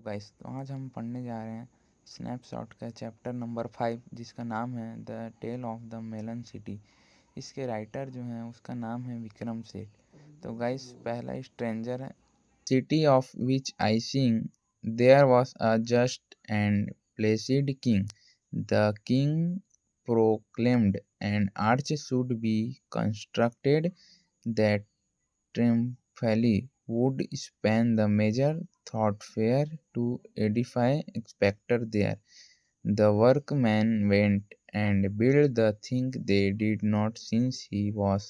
Guys तो आज हम पढ़ने जा रहे हैं स्नैपशॉट का चैप्टर नंबर 5 जिसका नाम है the tale of the melon city. इसके राइटर जो हैं उसका नाम है विक्रम सेठ। तो गाइस पहला स्ट्रेंजर है। City of which I sing there was a just and placid king. The king proclaimed an arch should be constructed that triumphantly would span the major thoroughfare to edify spectre there. The workmen went and built the thing they did not since he was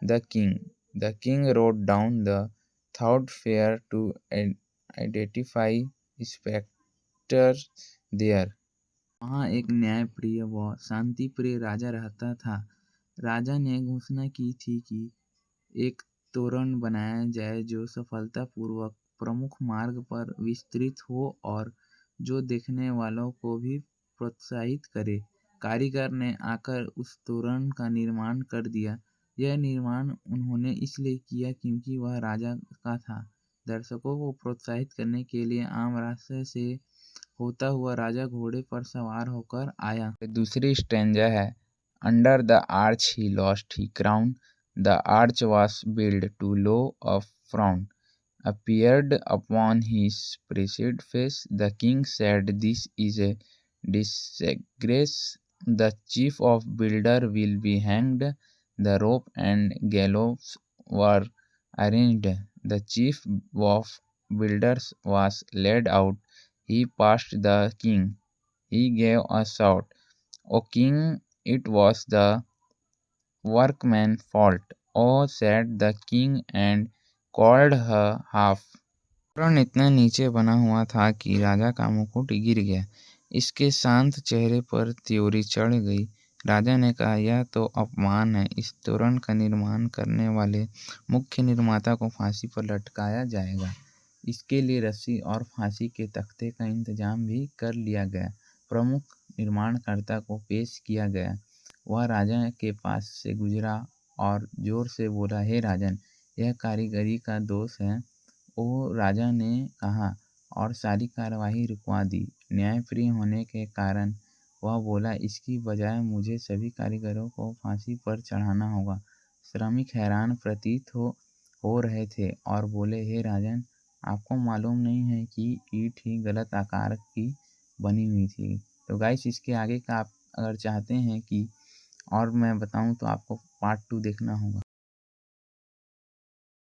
the king. The king wrote down the thoroughfare to identify spectres there. वहाँ एक न्यायप्रिय व शांतिप्रिय राजा रहता था। राजा ने घोषणा की थी कि एक तोरण बनाया जाए जो सफलतापूर्वक प्रमुख मार्ग पर विस्तृत हो और जो देखने वालों को भी प्रोत्साहित करे। कारीगर ने आकर उस तोरण का निर्माण कर दिया। यह निर्माण उन्होंने इसलिए किया क्योंकि वह राजा का था। दर्शकों को प्रोत्साहित करने के लिए आम रास्ते से होता हुआ राजा घोड़े पर सवार होकर आया। दूसरी स्ट्रेंजर है। Under the arch he lost he crown. The arch was built too low a frown appeared upon his placid face. The king said, "This is a disgrace. The chief of builder will be hanged." The rope and gallows were arranged. The chief of builders was led out. He passed the king. He gave a shout, "O king, it was the workman's fault." "Oh," said the king and called her half. तोरण इतना नीचे बना हुआ था कि राजा का मुकुट गिर गया। इसके शांत चेहरे पर त्योरी चढ़ गई। राजा ने कहा, यह तो अपमान है। इस तोरण का निर्माण करने वाले मुख्य निर्माता को फांसी पर लटकाया जाएगा। इसके लिए रस्सी और फांसी के तख्ते का इंतजाम भी कर लिया गया। प्रमुख निर्माणकर्ता को पेश किया गया। वह राजा के पास से गुजरा और जोर से बोला, हे राजन, यह कारीगरी का दोष है। ओ राजा ने कहा और सारी कार्यवाही रुकवा दी। न्यायप्रिय होने के कारण वह बोला, इसकी बजाय मुझे सभी कारीगरों को फांसी पर चढ़ाना होगा। श्रमिक हैरान प्रतीत हो रहे थे और बोले, हे राजन, आपको मालूम नहीं है कि ईंट ही गलत आकार की बनी हुई थी। तो गाइस इसके आगे का आप अगर चाहते हैं कि और मैं बताऊं तो आपको पार्ट 2 देखना होगा।